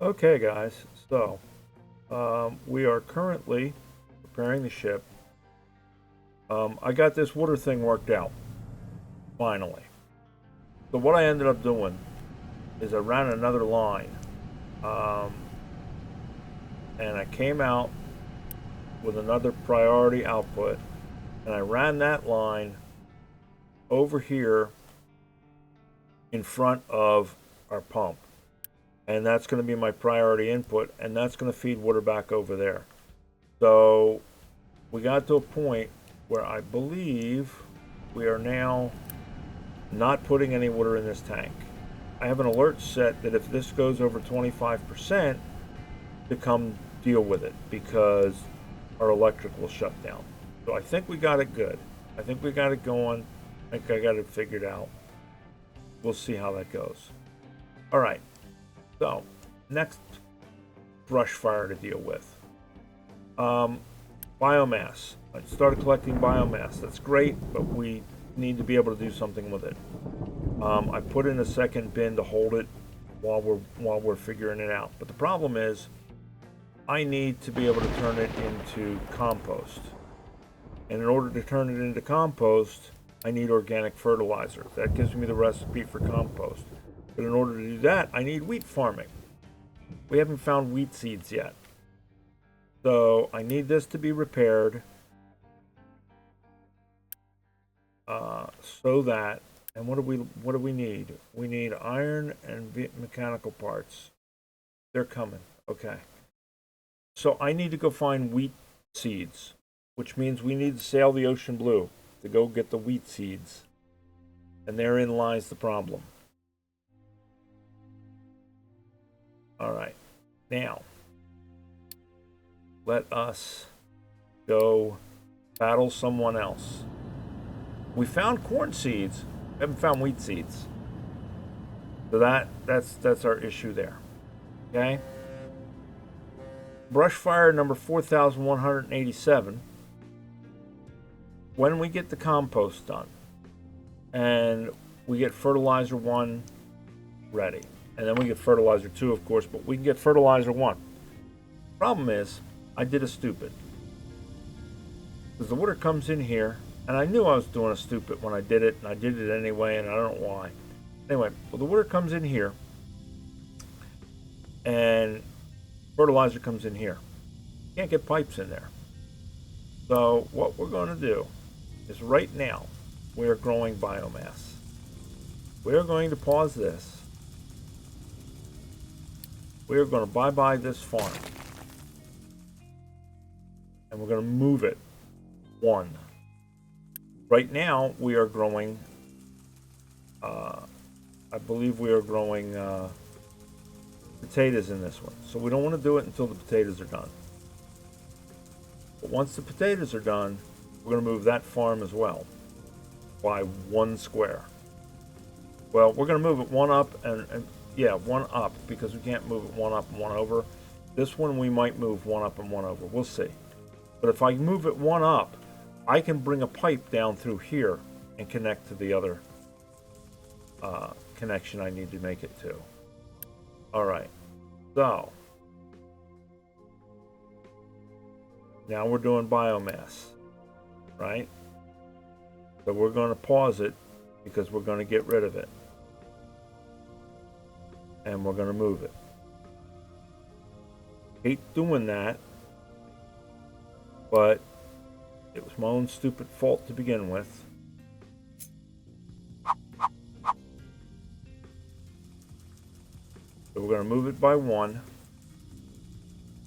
Okay, guys, so we are currently preparing the ship. I got this water thing worked out, finally. So what I ended up doing is I ran another line, um, and I came out with another priority output, and I ran that line over here in front of our pump. And that's going to be my priority input, and that's going to feed water back over there. So we got to a point where I believe we are now not putting any water in this tank. I have an alert set that if this goes over 25%, to come deal with it because our electric will shut down. So I think we got it good. I think we got it going. I think I got it figured out. We'll see how that goes. All right. So, next brush fire to deal with. Biomass. I started collecting biomass. That's great, but we need to be able to do something with it. I put in a second bin to hold it while we're figuring it out. But the problem is, I need to be able to turn it into compost. And in order to turn it into compost, I need organic fertilizer. That gives me the recipe for compost. But in order to do that, I need wheat farming. We haven't found wheat seeds yet. So I need this to be repaired so that, and what do we need? We need iron and mechanical parts. They're coming. Okay. So I need to go find wheat seeds, which means we need to sail the ocean blue to go get the wheat seeds. And therein lies the problem. All right, now let us go battle someone else. We found corn seeds, haven't found wheat seeds. So that's our issue there. Okay. Brush fire number 4187. When we get the compost done and we get fertilizer 1 ready. And then we get fertilizer 2, of course, but we can get fertilizer 1. Problem is, I did a stupid. Because the water comes in here, and I knew I was doing a stupid when I did it, and I did it anyway, and I don't know why. Anyway, well, the water comes in here, and fertilizer comes in here. Can't get pipes in there. So what we're going to do is right now, we are growing biomass. We are going to pause this. We are going to bye-bye this farm. And we're going to move it 1. Right now, we are growing, I believe we are growing potatoes in this one. So we don't want to do it until the potatoes are done. But once the potatoes are done, we're going to move that farm as well by 1 square. Well, we're going to move it 1 up and yeah, 1 up, because we can't move it 1 up and 1 over. This one we might move 1 up and 1 over. We'll see. But if I move it 1 up, I can bring a pipe down through here and connect to the other connection I need to make it to. All right. So now we're doing biomass, right? So we're going to pause it because we're going to get rid of it. And we're going to move it. Hate doing that, but it was my own stupid fault to begin with. So we're going to move it by 1.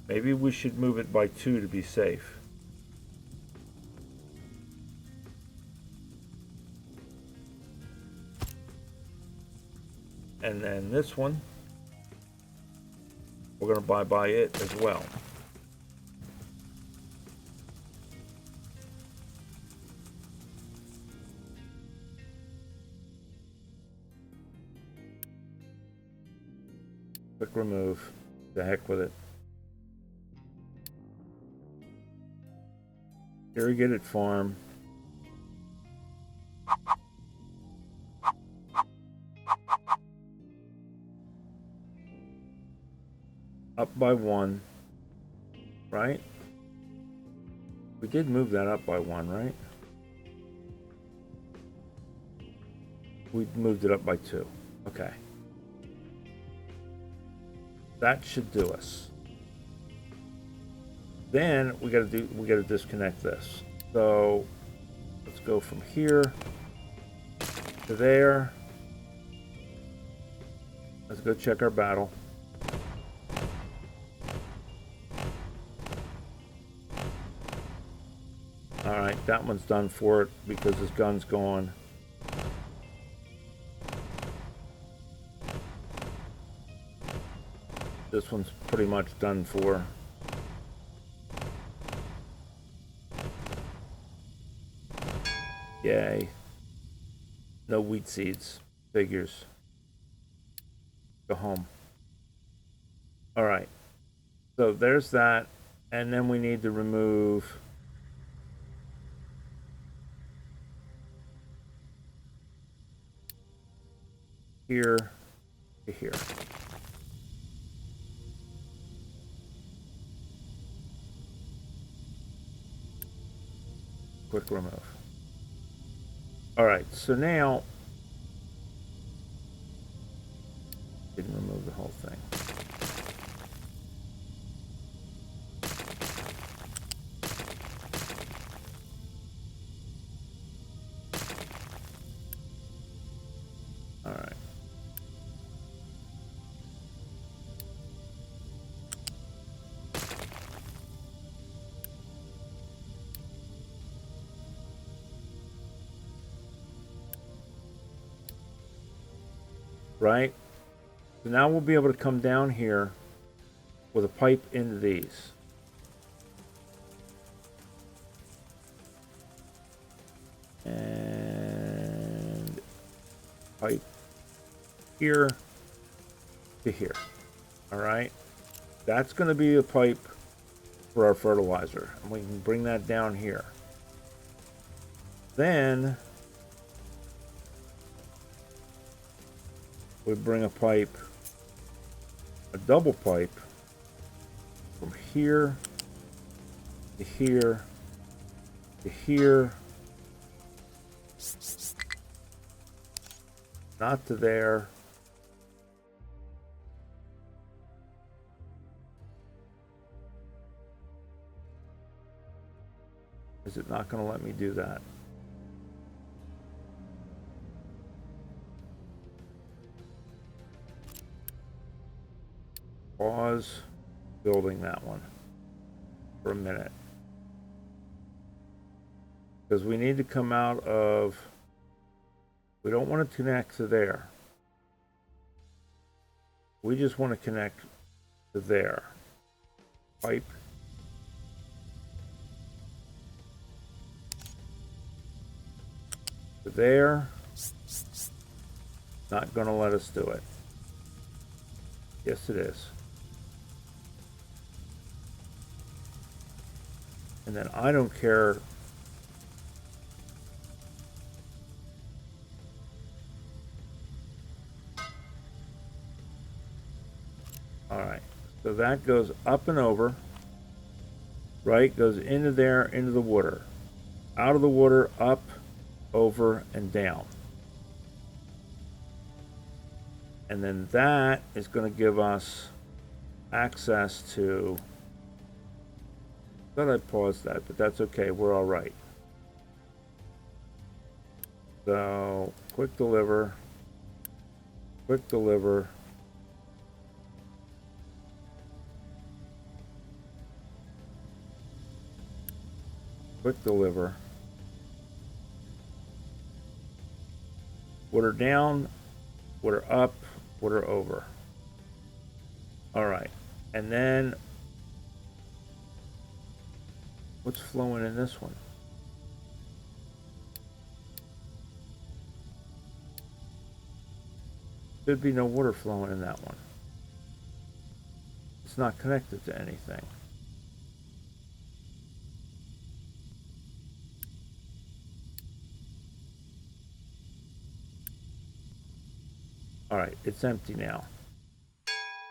Maybe we should move it by 2 to be safe. And then this one, we're going to bye-bye it as well. Quick remove. The heck with it. Irrigated farm. up by 1, right? We did move that up by 1, right? We moved it up by 2. Okay. That should do us. Then we gotta disconnect this. So let's go from here to there. Let's go check our battle. Alright, that one's done for it because his gun's gone. This one's pretty much done for. Yay. No wheat seeds. Figures. Go home. Alright. So there's that. And then we need to remove here to here. Quick remove. Alright, so now didn't remove the whole thing. Alright. Right? So now we'll be able to come down here with a pipe into these. And pipe here to here. All right. That's going to be a pipe for our fertilizer. And we can bring that down here. Then we bring a pipe, a double pipe, from here to here to here, not to there. Is it not going to let me do that? Pause building that one for a minute. Because we need to come out of, we don't want to connect to there. We just want to connect to there. Pipe. To there. Not going to let us do it. Yes, it is. And then I don't care. All right. So that goes up and over. Right? Goes into there, into the water. Out of the water, up, over, and down. And then that is going to give us access to. Thought I paused that, but that's okay. We're all right. So, quick deliver. Quick deliver. Quick deliver. Water down, water up, water over. All right. And then what's flowing in this one? There'd be no water flowing in that one. It's not connected to anything. All right, it's empty now.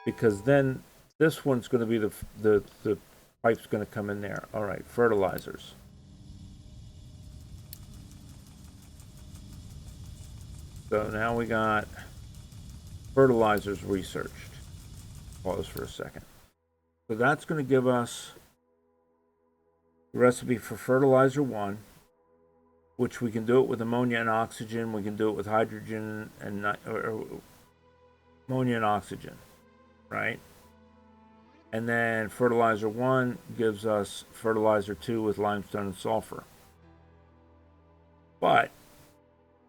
Because then this one's going to be the pipe's going to come in there. All right, fertilizers. So now we got fertilizers researched. Pause for a second. So that's going to give us the recipe for fertilizer 1, which we can do it with ammonia and oxygen. We can do it with hydrogen and or ammonia and oxygen, right? And then fertilizer 1 gives us fertilizer 2 with limestone and sulfur. But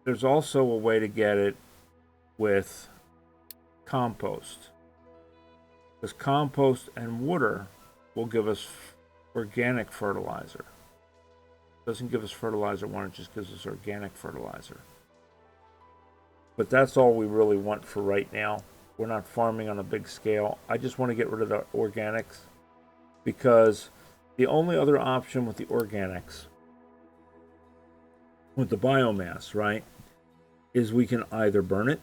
there's also a way to get it with compost. Because compost and water will give us organic fertilizer. It doesn't give us fertilizer 1, it just gives us organic fertilizer. But that's all we really want for right now. We're not farming on a big scale. I just want to get rid of the organics, because the only other option with the organics, with the biomass, right, is we can either burn it,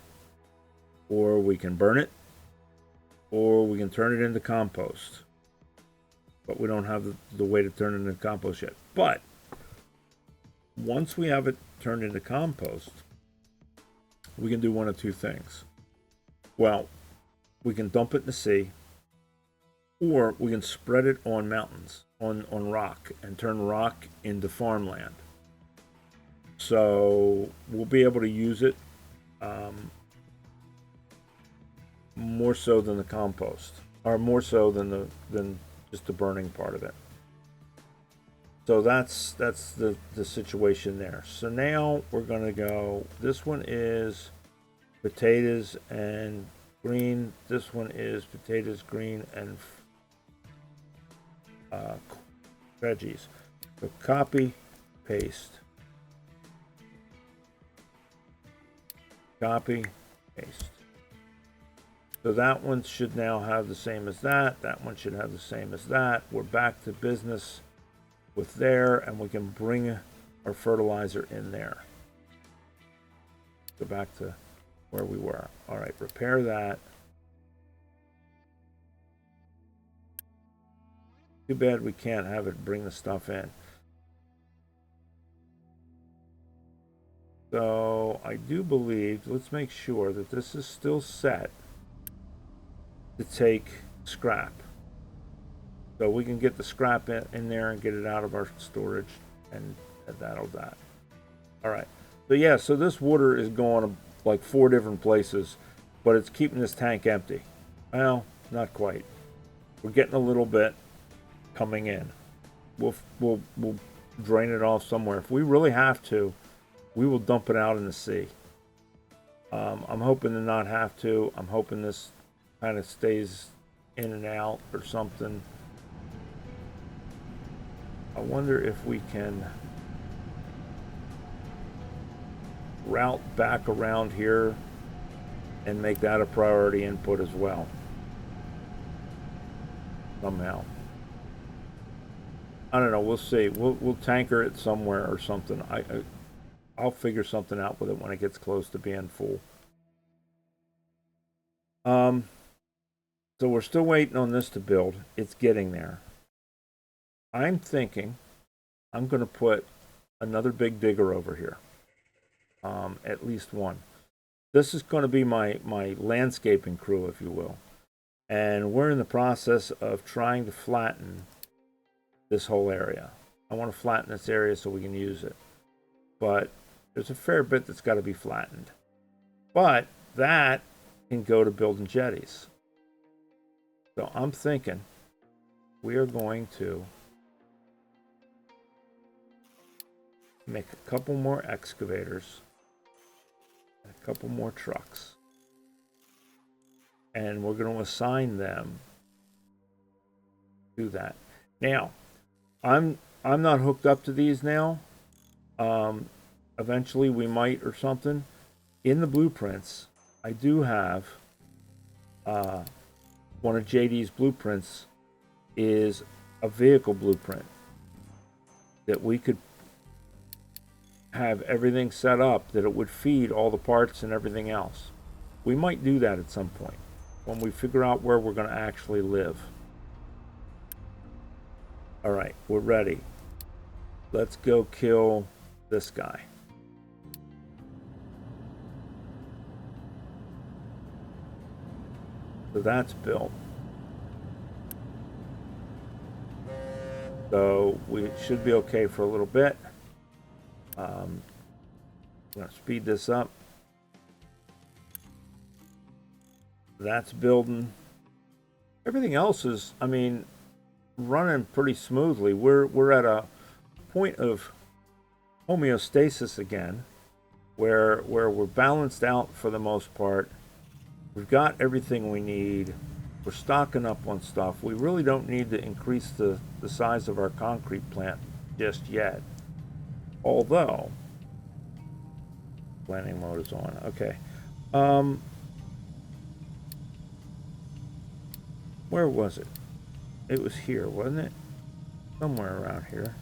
or we can burn it, or we can turn it into compost. But we don't have the way to turn it into compost yet. But once we have it turned into compost, we can do one of two things. Well, we can dump it in the sea, or we can spread it on mountains, on rock, and turn rock into farmland. So we'll be able to use it more so than the compost, or more so than just the burning part of it. So that's the situation there. So now we're going to go, this one is potatoes and green. This one is potatoes, green, and veggies. So copy, paste. Copy, paste. So that one should now have the same as that. That one should have the same as that. We're back to business with there, and we can bring our fertilizer in there. Go back to where we were. All right, repair that. Too bad we can't have it bring the stuff in. So I do believe, let's make sure that this is still set to take scrap. So we can get the scrap in there and get it out of our storage, and that'll that. All right. So yeah, so this water is going like 4 different places, but it's keeping this tank empty. Well, not quite. We're getting a little bit coming in. We'll drain it off somewhere. If we really have to, we will dump it out in the sea. I'm hoping to not have to. I'm hoping this kind of stays in and out or something. I wonder if we can route back around here and make that a priority input as well. Somehow. I don't know, we'll see. We'll tanker it somewhere or something. I'll figure something out with it when it gets close to being full. So we're still waiting on this to build. It's getting there. I'm thinking I'm going to put another big digger over here. At least one. This is going to be my landscaping crew, if you will. And we're in the process of trying to flatten this whole area. I want to flatten this area so we can use it. But there's a fair bit that's got to be flattened. But that can go to building jetties. So I'm thinking we are going to make a couple more excavators and a couple more trucks, and we're going to assign them to that. Now, I'm not hooked up to these now. Eventually we might or something. In the blueprints, I do have one of JD's blueprints is a vehicle blueprint that we could have everything set up that it would feed all the parts and everything else. We might do that at some point. when we figure out where we're going to actually live. All right, we're ready. Let's go kill this guy. So that's built. So we should be okay for a little bit. I'm going to speed this up. That's building. Everything else is, I mean, running pretty smoothly. We're at a point of homeostasis again, where we're balanced out for the most part. We've got everything we need. We're stocking up on stuff. We really don't need to increase the size of our concrete plant just yet. Although, planning mode is on. Okay. Where was it? It was here, wasn't it? Somewhere around here.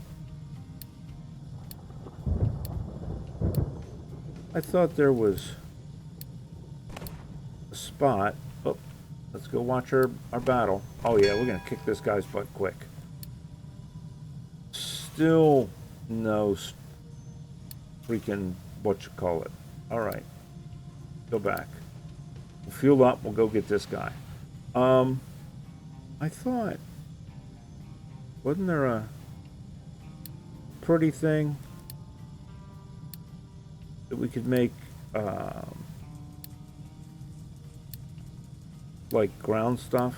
I thought there was a spot. Oh, let's go watch our battle. Oh yeah, we're gonna kick this guy's butt quick. Still no freaking what you call it. All right, go back. We'll fuel up. We'll go get this guy. I thought, wasn't there a pretty thing that we could make, like ground stuff?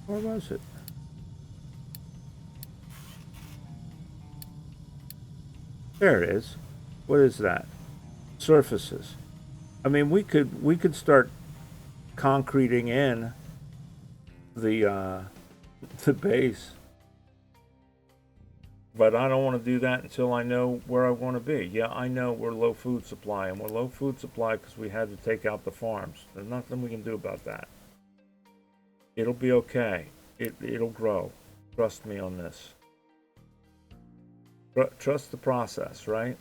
Where was it? There it is. What is that? Surfaces. I mean, we could start concreting in the base, but I don't want to do that until I know where I want to be. Yeah, I know we're low food supply, and we're low food supply because we had to take out the farms. There's nothing we can do about that. It'll be okay. It'll grow. Trust me on this. Trust the process, right?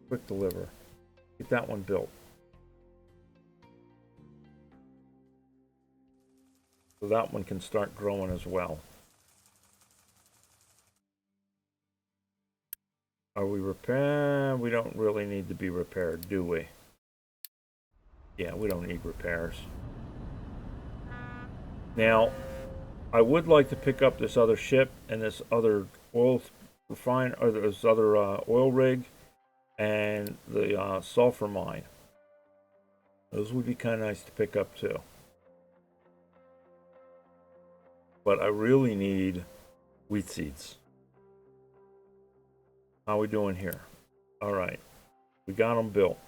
Quick deliver. Get that one built. So that one can start growing as well. Are we repaired? We don't really need to be repaired, do we? Yeah, we don't need repairs. Now, I would like to pick up this other ship and this other oil this other oil rig and the sulfur mine. Those would be kind of nice to pick up too. But I really need wheat seeds. How we doing here? All right, we got them built.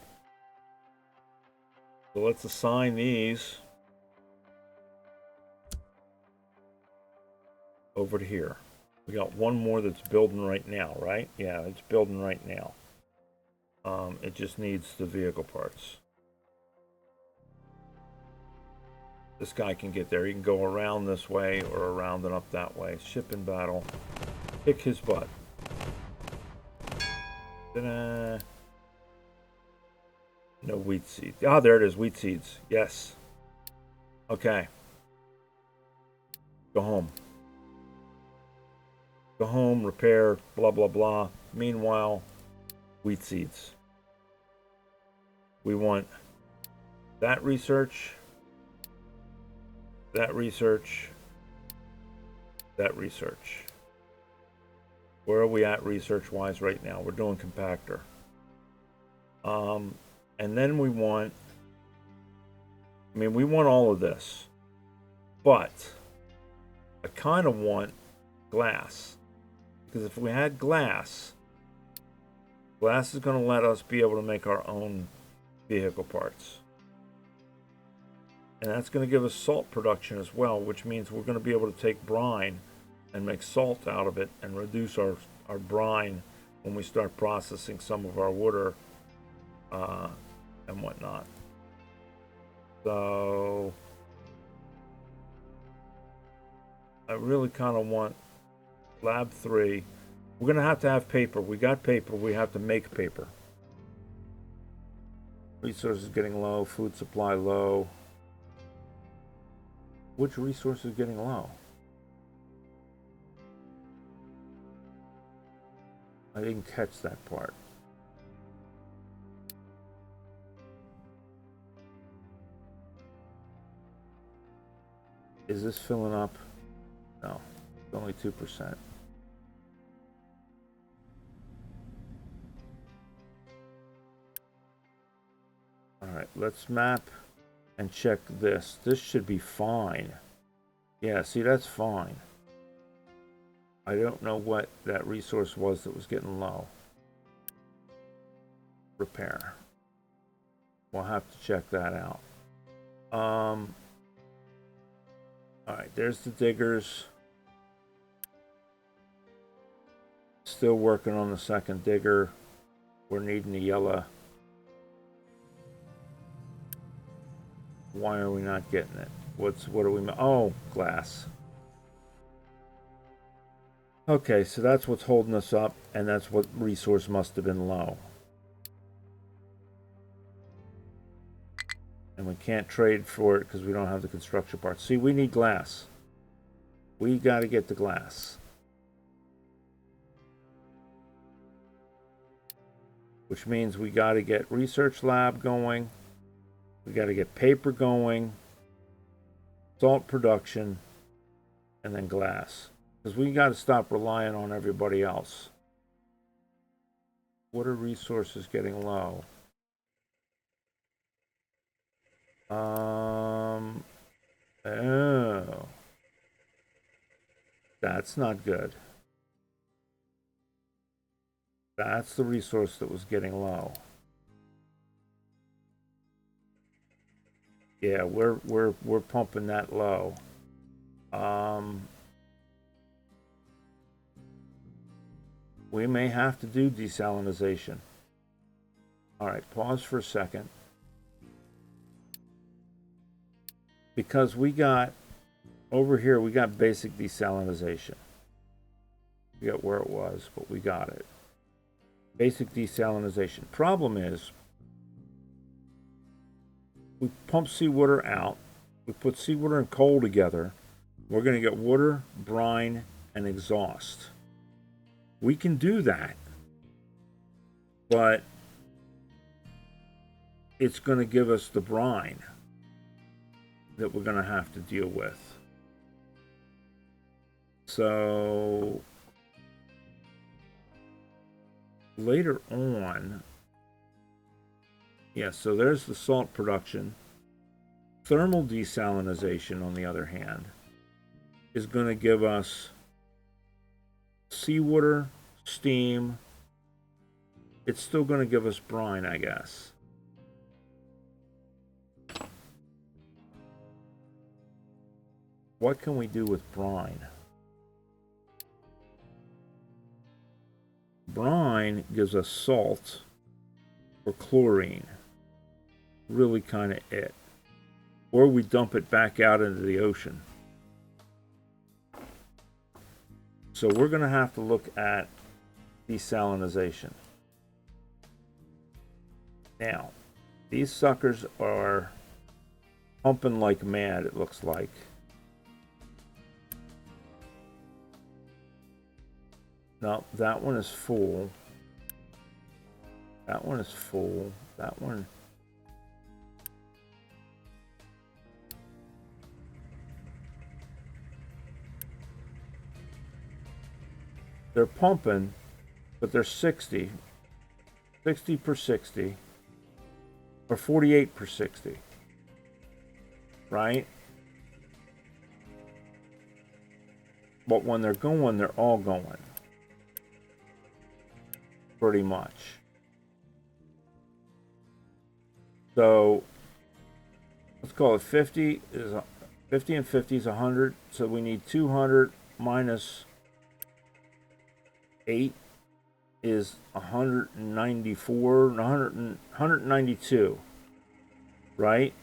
So let's assign these over to here. We got one more that's building right now, right? Yeah, it's building right now. It just needs the vehicle parts. This guy can get there. He can go around this way or around and up that way. Ship in battle. Kick his butt. Ta-da. No wheat seeds. Ah, there it is. Wheat seeds. Yes. Okay. Go home. Go home, repair, blah, blah, blah. Meanwhile, wheat seeds. We want that research, that research, that research. Where are we at research-wise right now? We're doing compactor. And then we want, we want all of this. But I kind of want glass. Because if we had glass is going to let us be able to make our own vehicle parts. And that's going to give us salt production as well, which means we're going to be able to take brine and make salt out of it and reduce our brine when we start processing some of our water and whatnot. So I really kind of want Lab 3. We're going to have paper. We got paper. We have to make paper. Resources getting low. Food supply low. Which resource is getting low? I didn't catch that part. Is this filling up? No, it's only 2%. All right, let's map and check this. This should be fine. Yeah, see, that's fine. I don't know what that resource was that was getting low. Repair. We'll have to check that out. All right, there's the diggers. Still working on the second digger. We're needing the yellow. Why are we not getting it? What are we? Oh, glass. Okay, so that's what's holding us up, and that's what resource must have been low. And we can't trade for it because we don't have the construction parts. See, we need glass. We got to get the glass. Which means we got to get research lab going. We got to get paper going. Salt production. And then glass. Because we got to stop relying on everybody else. What are resources getting low? Oh. That's not good. That's the resource that was getting low. Yeah, we're pumping that low. We may have to do desalinization. All right, pause for a second. Because we got, over here, we got basic desalinization. I forget where it was, but we got it. Basic desalinization. Problem is, we pump seawater out. We put seawater and coal together. We're going to get water, brine, and exhaust. We can do that, but it's going to give us the brine that we're going to have to deal with. So later on, yeah, so there's the salt production. Thermal desalinization, on the other hand, is going to give us seawater, steam. It's still going to give us brine, I guess. What can we do with brine? Brine gives us salt or chlorine. Really kind of it. Or we dump it back out into the ocean. So we're going to have to look at desalinization. Now, these suckers are pumping like mad, it looks like. No, that one is full. That one is full. That one... They're pumping, but they're 60 per 60, or 48 per 60, right? But when they're going, they're all going, pretty much. So let's call it 50 is 50 and 50 is 100. So we need 200 minus 8 is 194, 192, right?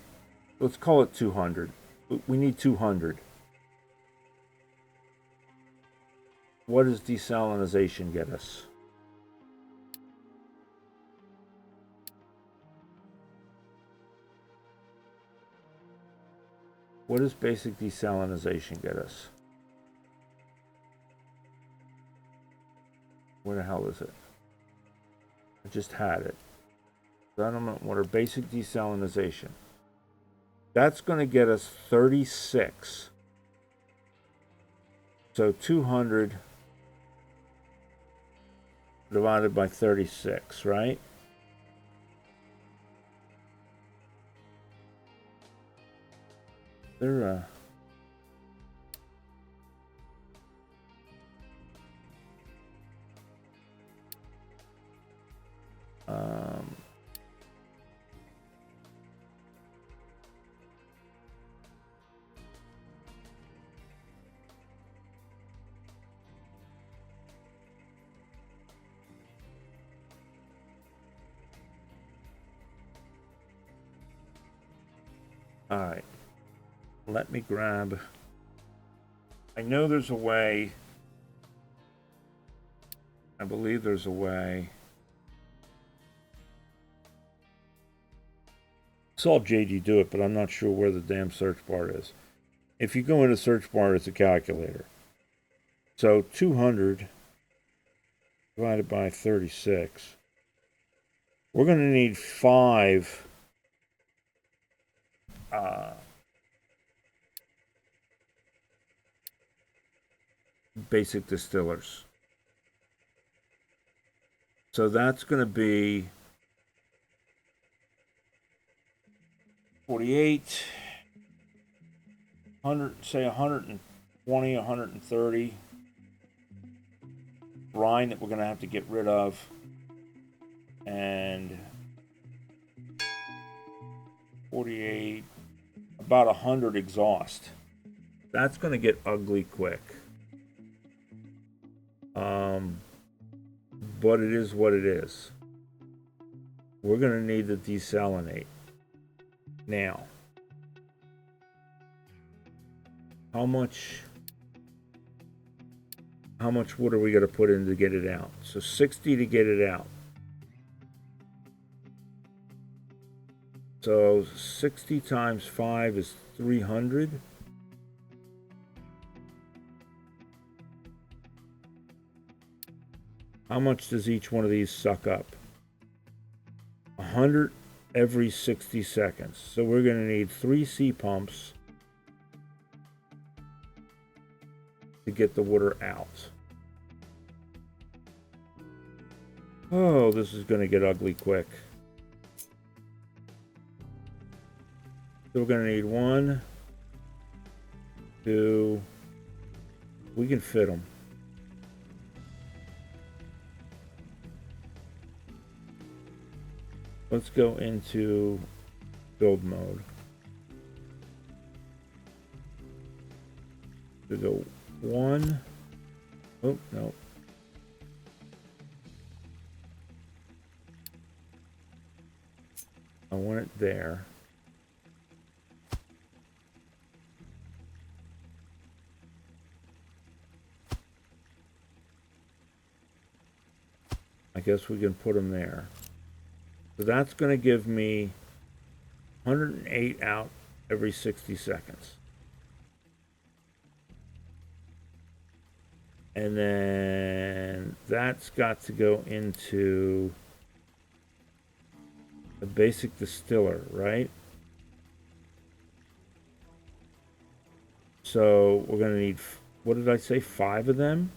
Let's call it 200. We need 200. what does desalinization get us? What does basic desalinization get us? Where the hell is it? I just had it. Settlement water, basic desalinization. That's going to get us 36. So 200 divided by 36, right? They're all right. Let me grab. I know there's a way. I believe there's a way. I saw JD do it, but I'm not sure where the damn search bar is. If you go into search bar, it's a calculator. So 200 divided by 36. We're going to need 5 basic distillers. So that's going to be 48, 100, say 120, 130 brine that we're going to have to get rid of, and 48, about 100 exhaust. That's going to get ugly quick. But it is what it is. We're going to need to desalinate. Now, how much wood are we going to put in to get it out? So 60 to get it out. So 60 times 5 is 300. How much does each one of these suck up? 100 every 60 seconds. So we're going to need 3 sea pumps to get the water out. Oh, this is going to get ugly quick. So we're going to need 1, 2. We can fit them. Let's go into build mode. We go 1. Oh, no. I want it there. I guess we can put them there. So that's going to give me 108 out every 60 seconds. And then that's got to go into the basic distiller, right? So we're going to need, what did I say, 5 of them?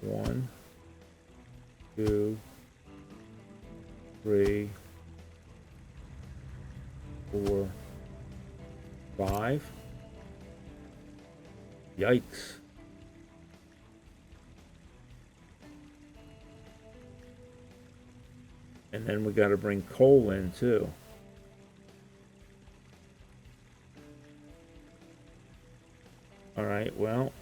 One, 2, 3, 4, 5. Yikes. And then we got to bring coal in too. All right, well,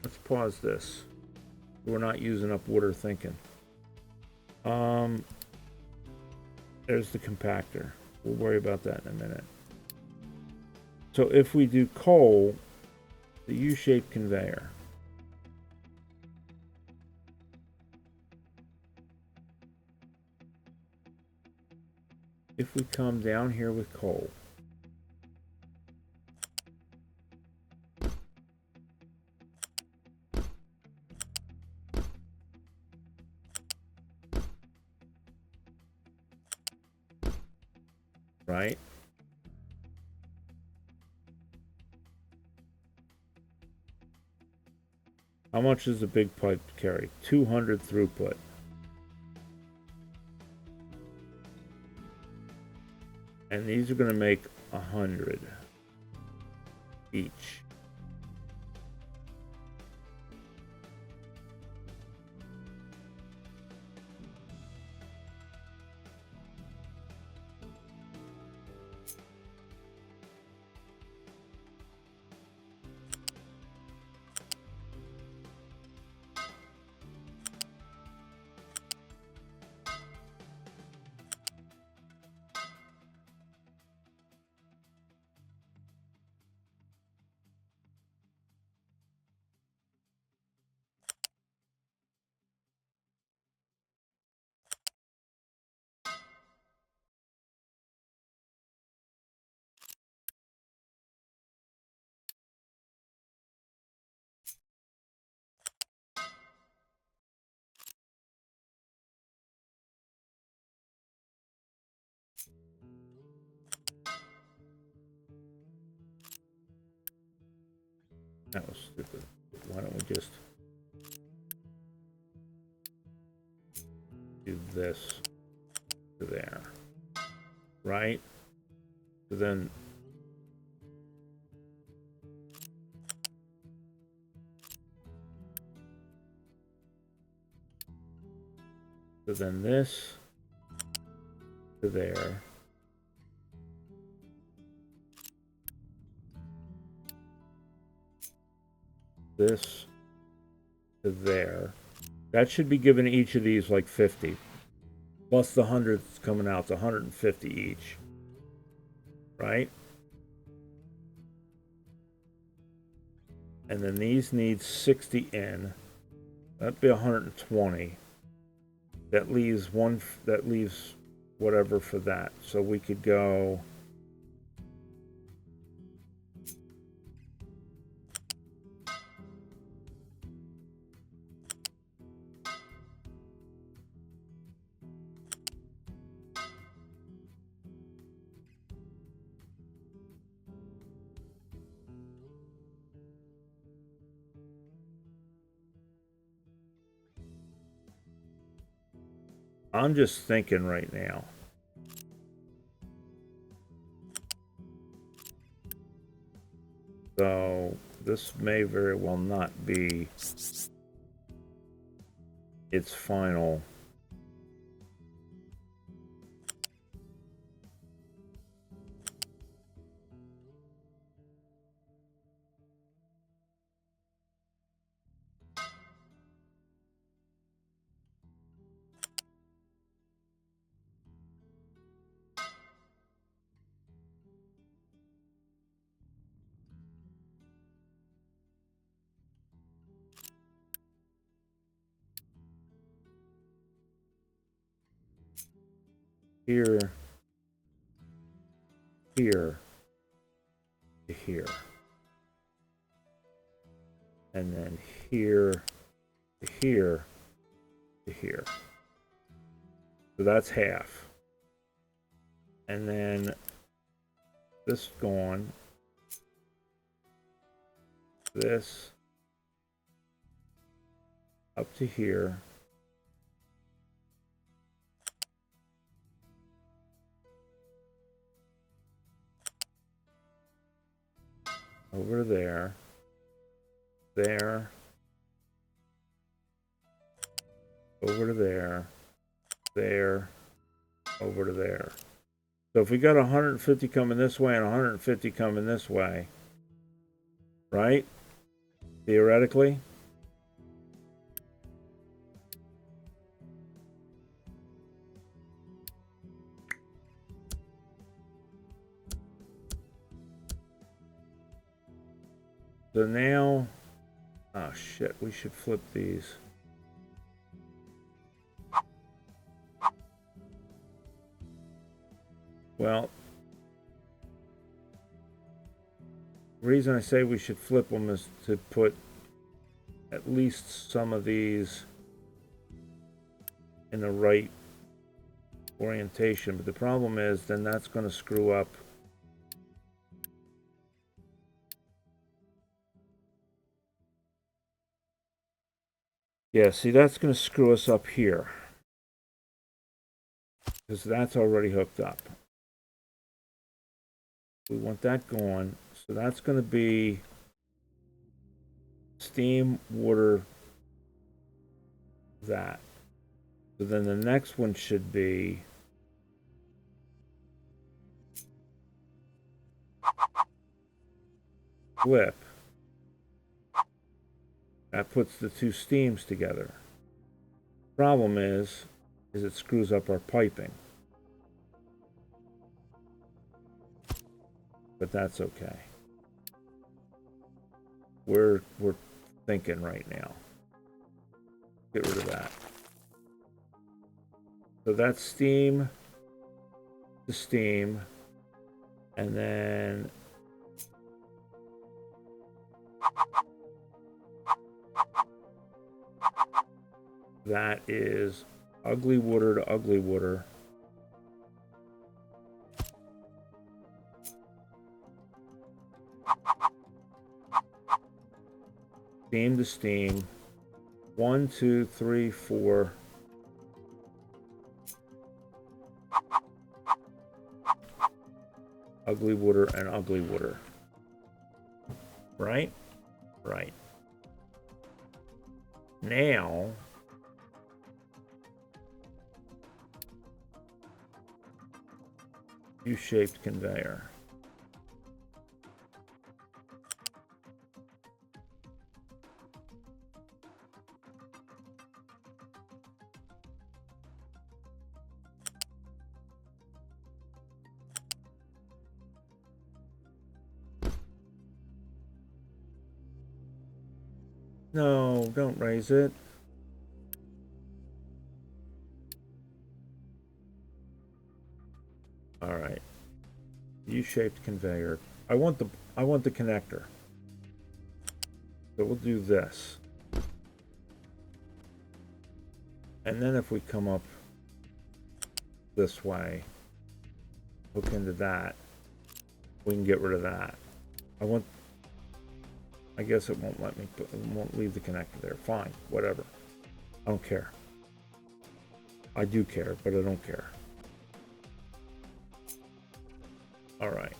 let's pause this. We're not using up water thinking. There's the compactor. We'll worry about that in a minute. So if we do coal, the U-shaped conveyor. If we come down here with coal, right? How much does the big pipe carry? 200 throughput. And these are going to make 100 each. That was stupid. Why don't we just do this to there, right? So then this to there. This to there. That should be giving each of these like 50. Plus the 100 that's coming out, it's 150 each. Right? And then these need 60 in. That'd be 120. That leaves whatever for that. So we could go I'm just thinking right now. So this may very well not be its final. Here, here, to here. And then here, to here, to here. So that's half. And then this gone. This up to here. Over there, there, over to there, there, over to there. So if we got 150 coming this way and 150 coming this way, right? Theoretically, So now, oh shit, we should flip these. Well, the reason I say we should flip them is to put at least some of these in the right orientation, but the problem is then that's going to screw up see, that's going to screw us up here because that's already hooked up. We want that going, so that's going to be steam, water, that. So then the next one should be flip. That puts the two steams together. Problem is it screws up our piping. But that's okay. We're thinking right now. Get rid of that. So that's steam to steam, and then that is ugly water to ugly water. Steam to steam. 1, 2, 3, 4. Ugly water and ugly water. Right? Right. Now, U-shaped conveyor. No, don't raise it. All right. U-shaped conveyor. I want the connector. So we'll do this. And then if we come up this way, hook into that, we can get rid of that. I guess it won't let me, it won't leave the connector there. Fine, whatever. I don't care. I do care, but I don't care. All right.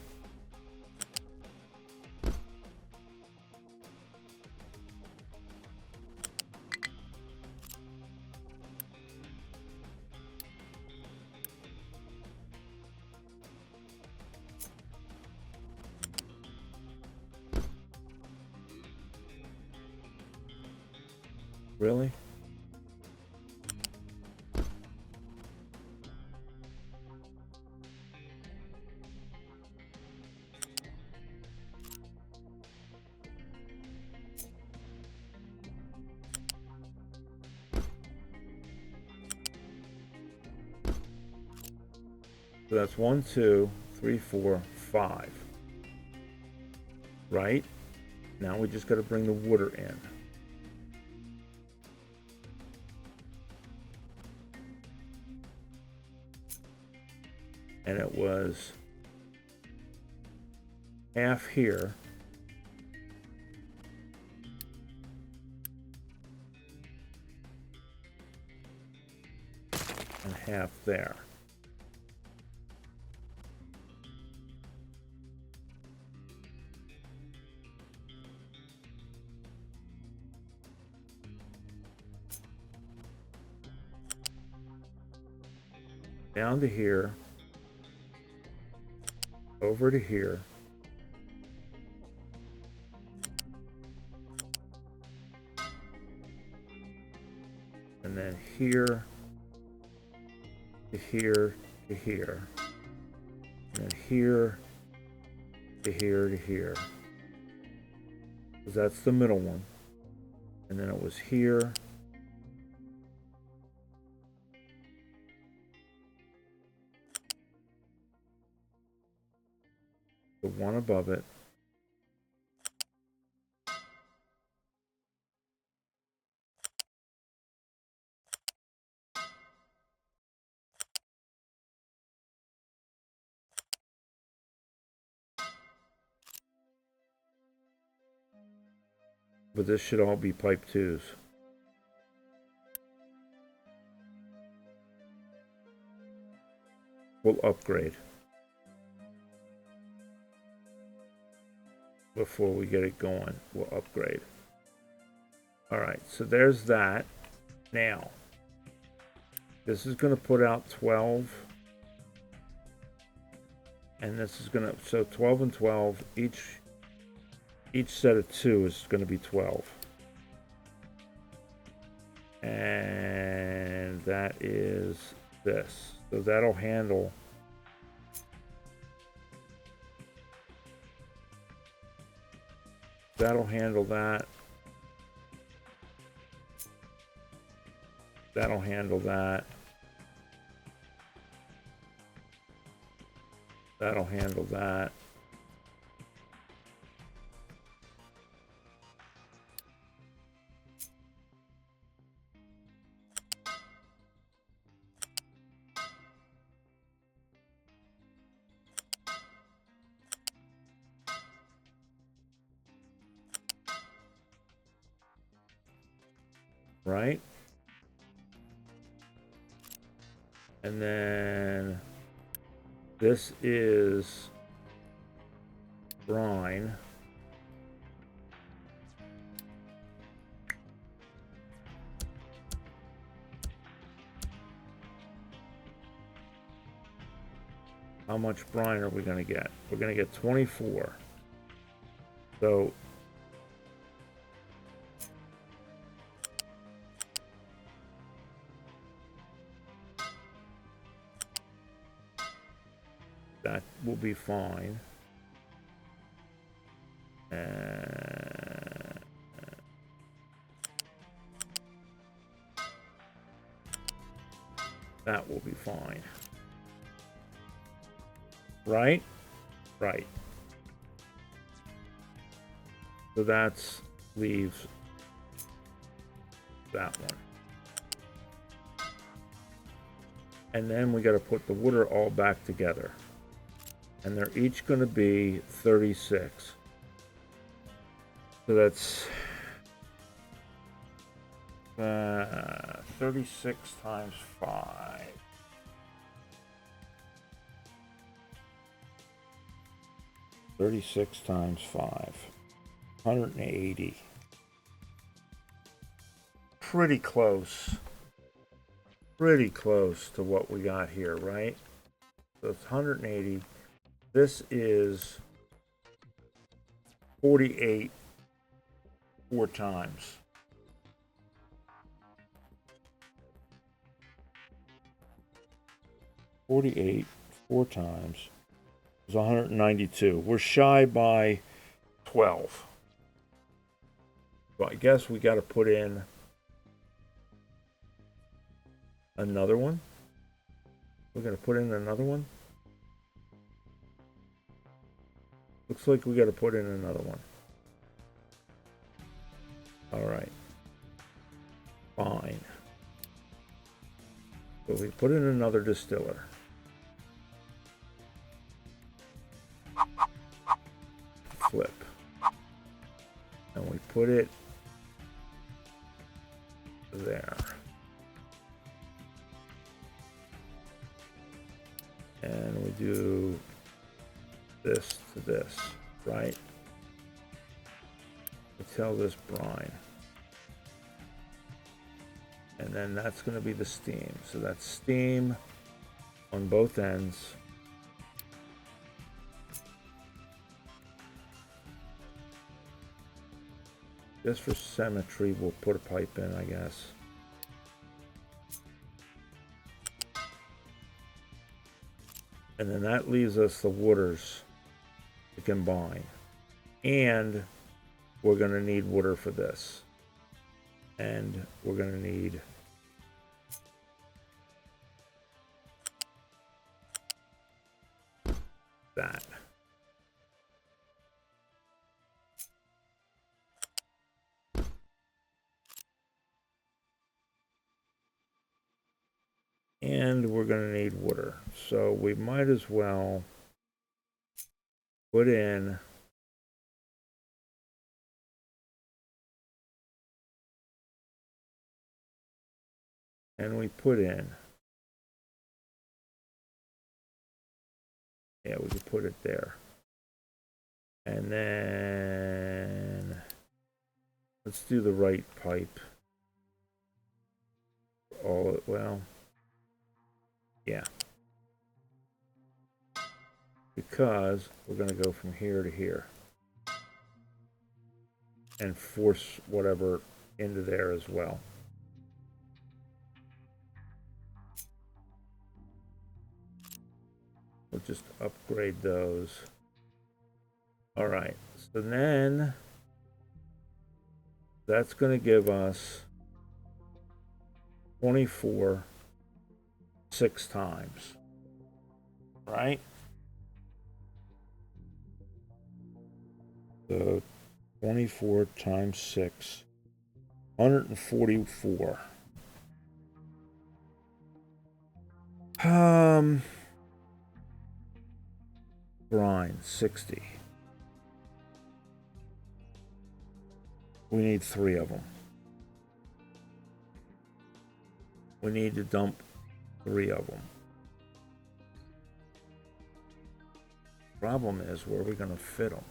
Really? So that's 1, 2, 3, 4, 5. Right? Now we just got to bring the water in. And it was half here. And half there. Down to here. Over to here. And then here to here to here. And then here to here to here. because that's the middle one. And then it was here. The one above it. But this should all be pipe 2s. We'll upgrade before we get it going. We'll upgrade. All right, so there's that. Now, this is going to put out 12. And this is going to, so 12 and 12, each set of 2 is going to be 12. And that is this. So that'll handle that. That'll handle that. That'll handle that. That'll handle that. Right? And then this is brine. How much brine are we going to get? We're going to get 24. So that will be fine. That will be fine. Right? Right. So that's leaves that one. And then we got to put the water all back together. And they're each going to be 36. So that's 36 times 5. 36 times 5. 180. Pretty close. Pretty close to what we got here, right? So it's 180. This is 48 4 times. $48 4 times is 192. We're shy by 12. So I guess we got to put in another one. We're going to put in another one. Looks like we got to put in another one. All right. Fine. So we put in another distiller. Flip. And we put it there. And we do this to this, right? We tell this brine. And then that's going to be the steam. So that's steam on both ends. Just for symmetry, we'll put a pipe in, I guess. And then that leaves us the waters to combine. And we're going to need water for this. And we're going to need that. And we're going to need water. So we might as well put in and we put in. Yeah, we could put it there. And then let's do the right pipe. All well, yeah. Because we're going to go from here to here and force whatever into there as well. We'll just upgrade those. All right, so then that's going to give us 24 6 times, right? So 24 times 6, 144. Brine, 60. We need 3 of them. We need to dump 3 of them. Problem is, where are we going to fit them?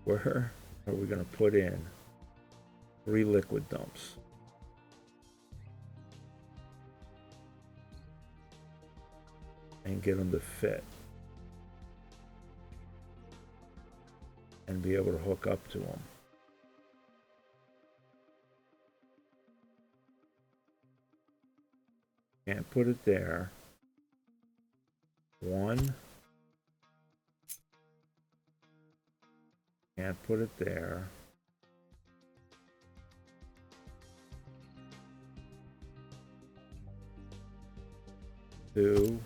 Where are we going to put in 3 liquid dumps? And get them to fit. And be able to hook up to them. Can't put it there. 1. Can't put it there. 2.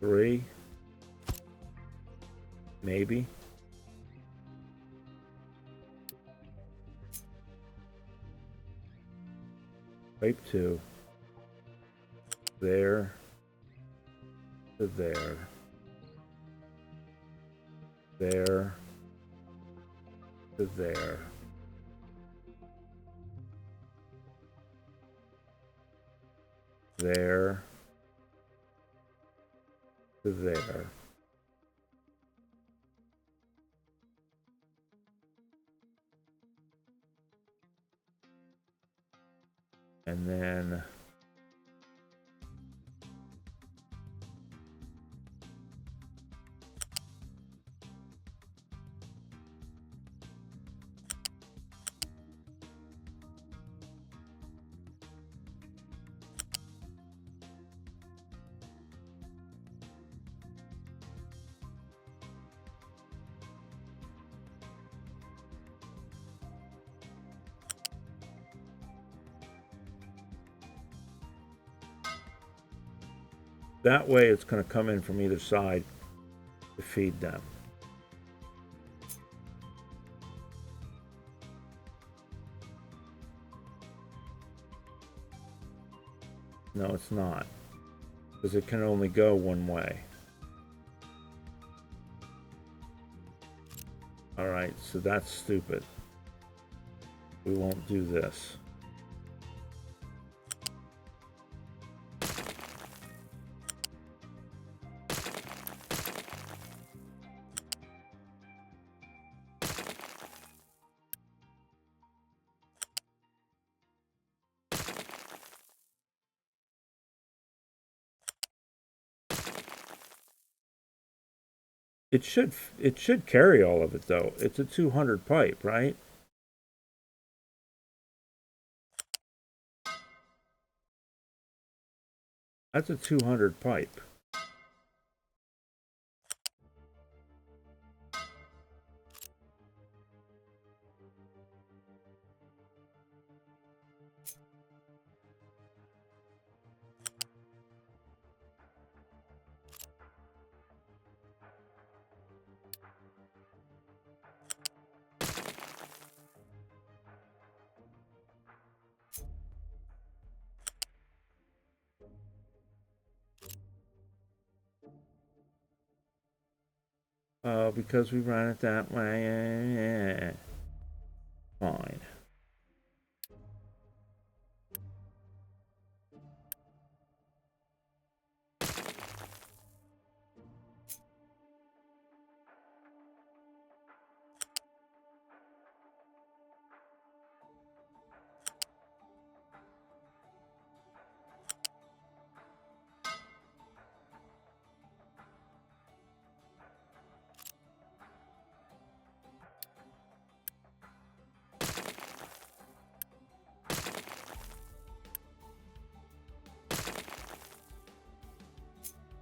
3. Maybe. Pipe 2. There. To there. There. To there. There. To there. And then that way it's going to come in from either side to feed them. No, it's not, because it can only go one way. All right, so that's stupid. We won't do this. it should carry all of it though. It's a 200 pipe, right? That's a 200 pipe. Because we ran it that way. Fine.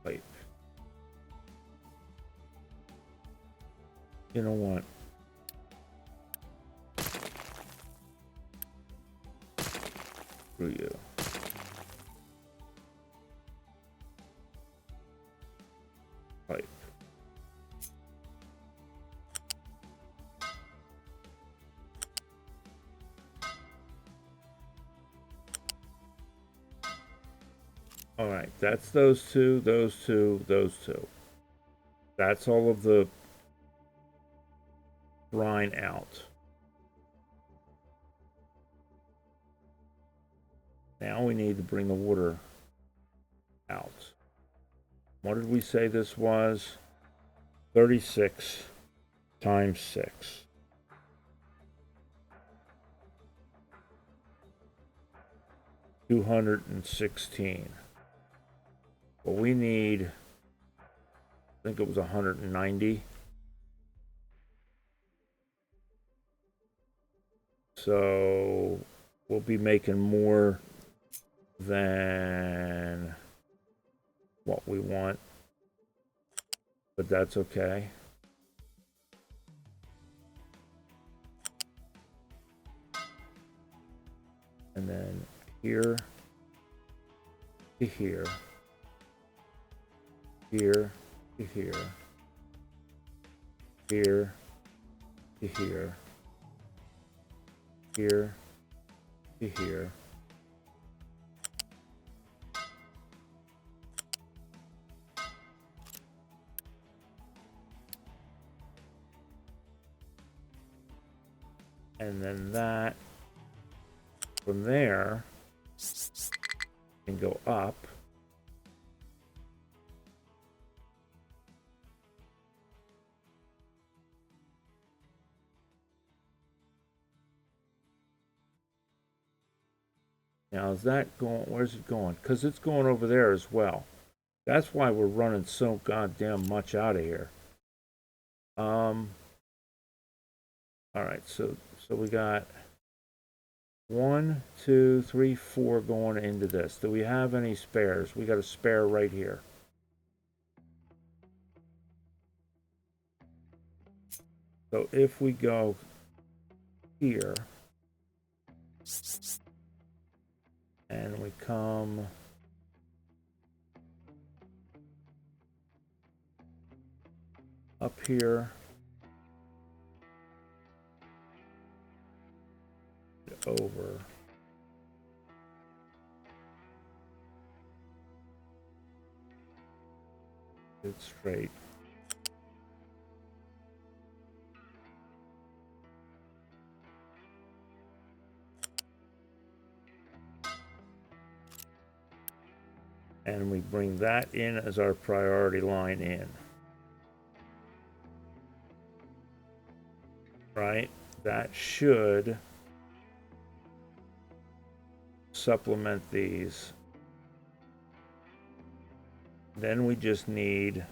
Pipe. You know what? Screw you. Pipe. All right, that's those two, those two, those two. That's all of the brine out. Now we need to bring the water out. What did we say this was? 36 times 6. 216. Well, we need, I think it was 190. So we'll be making more than what we want, but that's okay. And then here to here, here to here, here to here, here to here. And then that from there can go up. Now is that going, where's it going? Because it's going over there as well. That's why we're running so goddamn much out of here. All right, so we got 1, 2, 3, 4 going into this. Do we have any spares? We got a spare right here. So if we go here and we come up here, over, it's straight. And we bring that in as our priority line in. Right? That should supplement these. Then we just need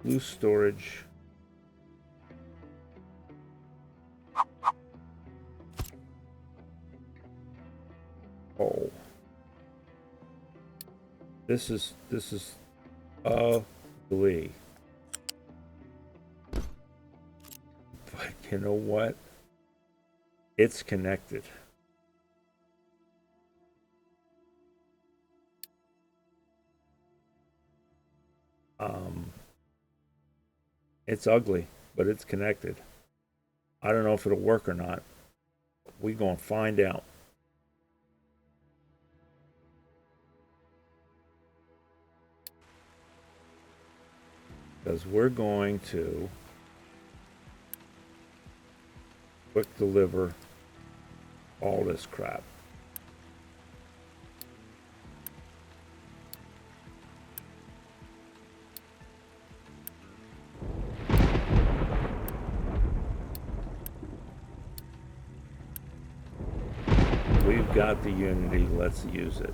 Loose storage. Oh. This is ugly. But you know what? It's connected. It's ugly, but it's connected. I don't know if it'll work or not. We're gonna find out. Because we're going to quick deliver all this crap. We've got the Unity, let's use it.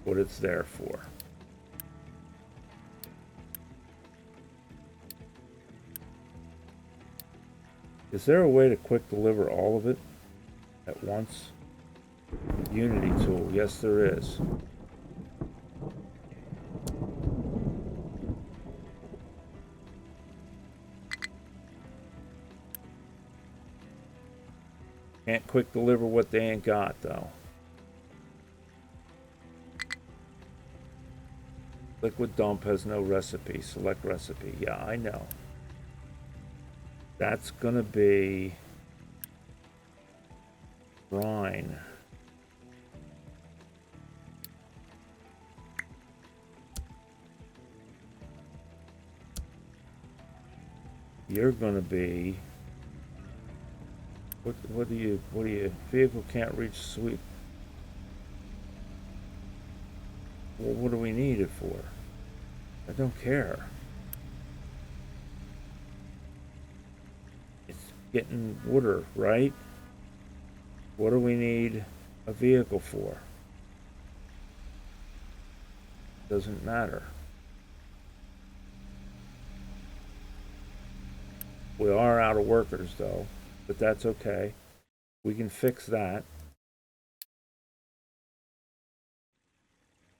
What it's there for. Is there a way to quick deliver all of it at once? Unity tool, yes there is. Can't quick deliver what they ain't got though. Liquid dump has no recipe, select recipe. Yeah, I know. That's gonna be brine. You're gonna be what do you vehicle can't reach sweep. Well, what do we need it for? I don't care. It's getting water, right? What do we need a vehicle for? Doesn't matter. We are out of workers though, but that's okay. We can fix that.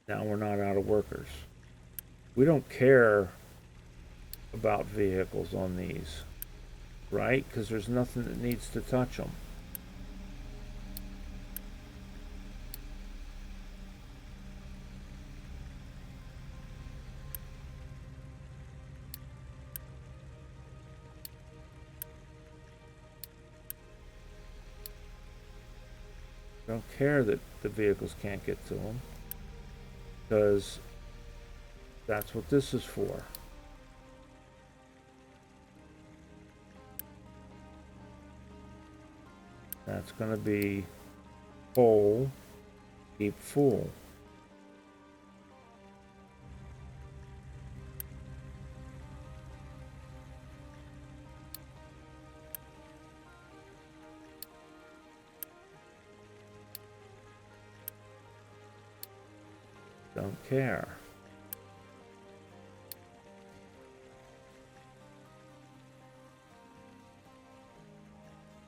Now we're not out of workers. We don't care about vehicles on these, right? Because there's nothing that needs to touch them. Don't care that the vehicles can't get to them, because that's what this is for. That's going to be full, keep full. Don't care.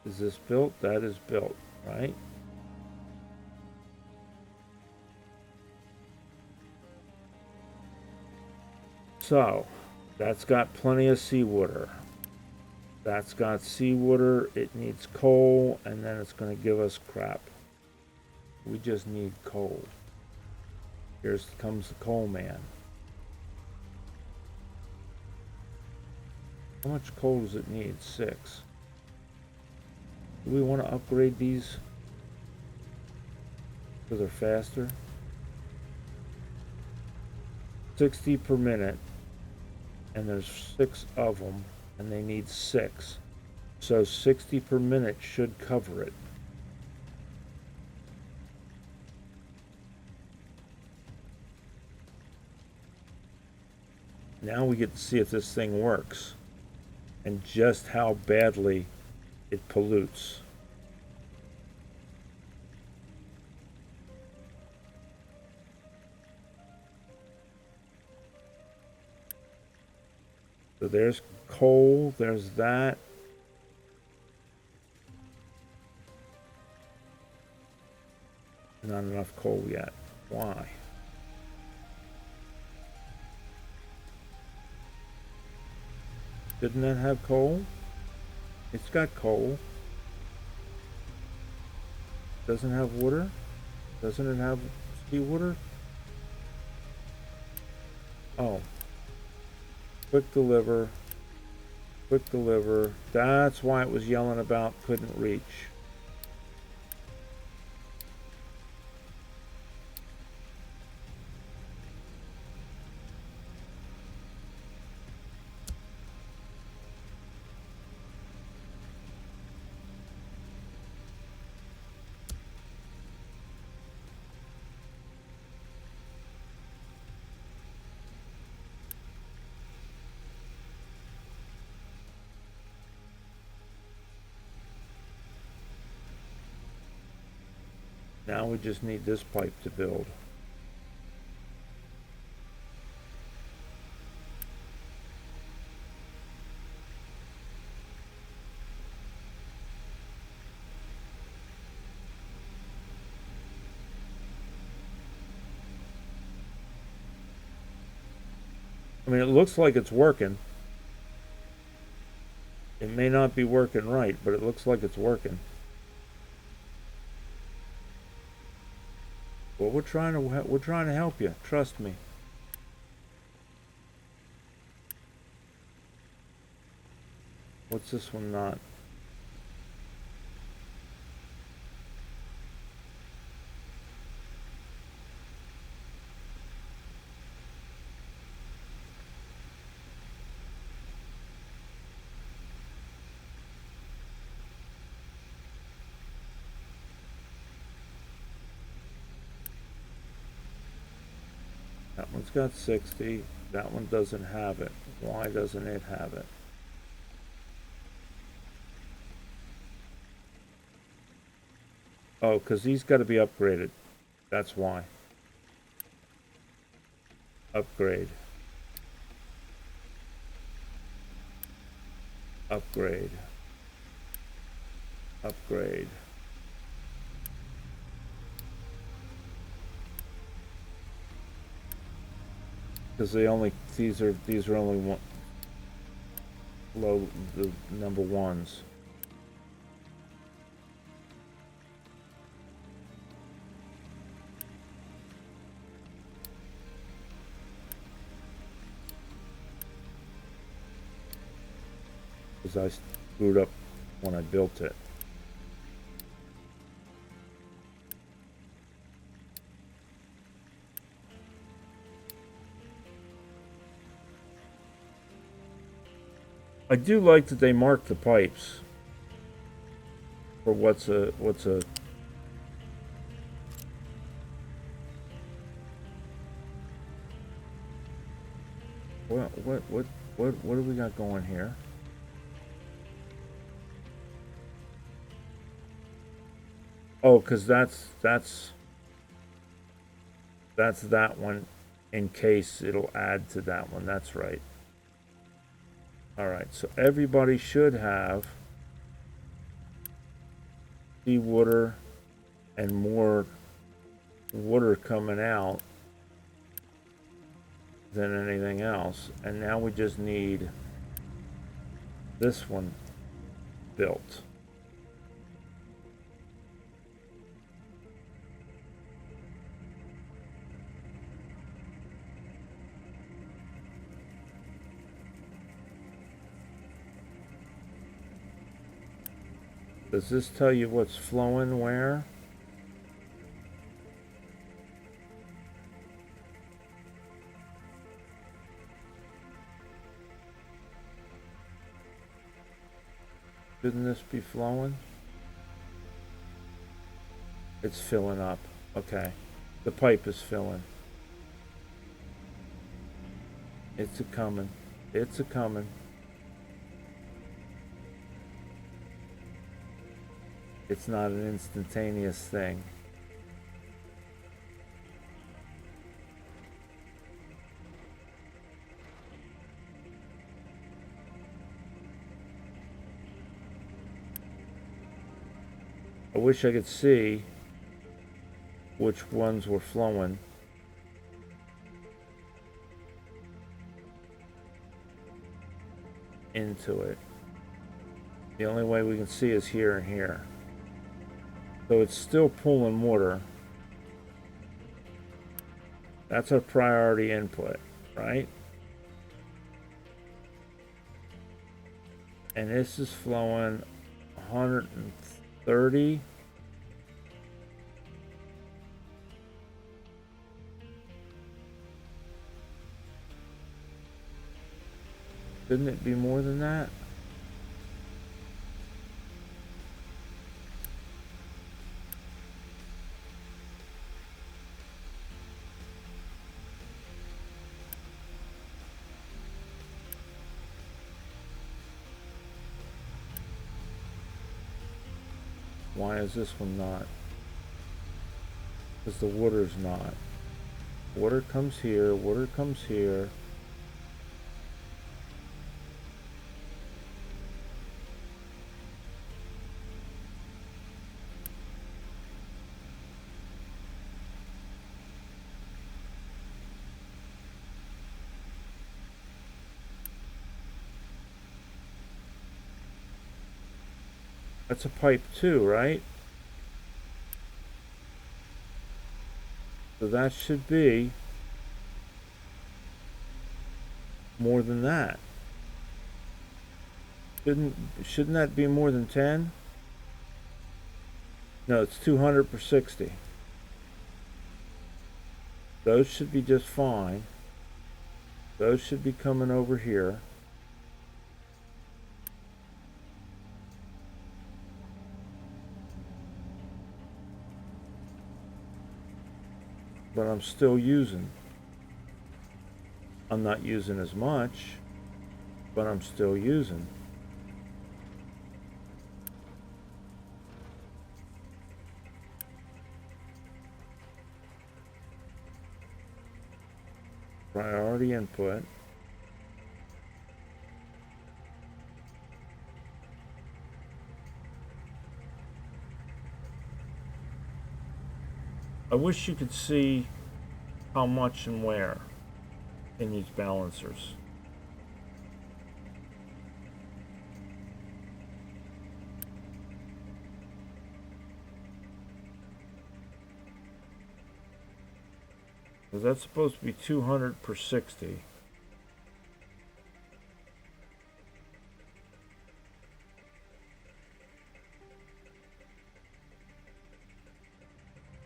Is this built? That is built, right? So, that's got plenty of seawater. That's got seawater, it needs coal, and then it's going to give us crap. We just need coal. Here comes the coal man. How much coal does it need? 6. Do we want to upgrade these so they're faster? 60 per minute, and there's 6 of them, and they need 6. So 60 per minute should cover it. Now we get to see if this thing works and just how badly it pollutes. So there's coal, there's that. Not enough coal yet. Why? Didn't that have coal? It's got coal. Doesn't have water? Doesn't it have seawater? Oh. Quick deliver. Quick deliver. That's why it was yelling about couldn't reach. Now we just need this pipe to build. I mean, it looks like it's working. It may not be working right, but it looks like it's working. Well, we're trying to help you. Trust me. What's this one not? That one's got 60. That one doesn't have it. Why doesn't it have it? Oh, because these got to be upgraded. That's why. Upgrade. Upgrade. Upgrade. Because these are only one the number ones. Because I screwed up when I built it. I do like that they mark the pipes for what's a what do we got going here? Oh, because that's that one in case it'll add to that one. That's right. All right, so everybody should have seawater and more water coming out than anything else. And now we just need this one built. Does this tell you what's flowing where? Shouldn't this be flowing? It's filling up. Okay. The pipe is filling. It's a coming. It's a coming. It's not an instantaneous thing. wish I could see which ones were flowing. Into it. The only way we can see is here and here. So it's still pulling water. That's our priority input, right? And this is flowing 130. Shouldn't it be more than that? Why is this one not? Because the water's not. Water comes here, water comes here. That's a pipe too, right? So that should be more than that. Shouldn't that be more than 10? No, it's 200 per 60. Those should be just fine. Those should be coming over here. But I'm still using. I'm not using as much, but I'm still using. Priority input. I wish you could see how much and where in these balancers. Because that's supposed to be 200 per 60.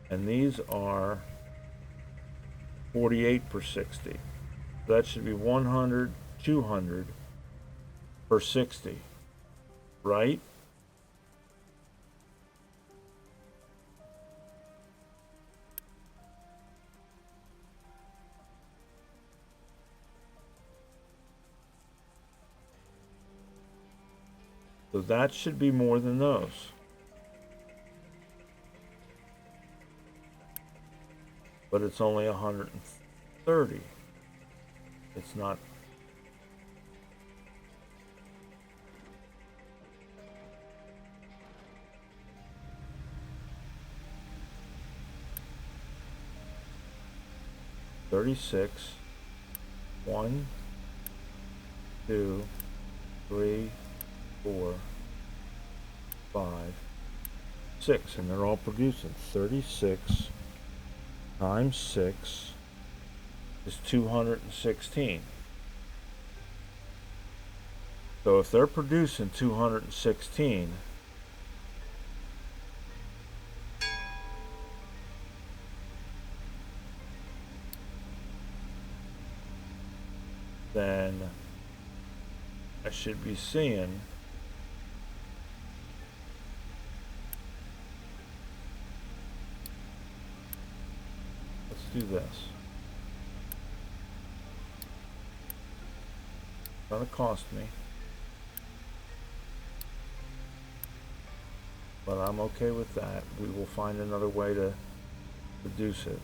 And these are 48 per 60. So that should be 100, 200 per 60, right? So that should be more than those. But it's only 130. It's not. $36. 1, 2, 3, 4, 5, 6, and they're all producing 36 times 6 is 216. So if they're producing 216, then I should be seeing do this. It's gonna cost me, but I'm okay with that. We will find another way to reduce it.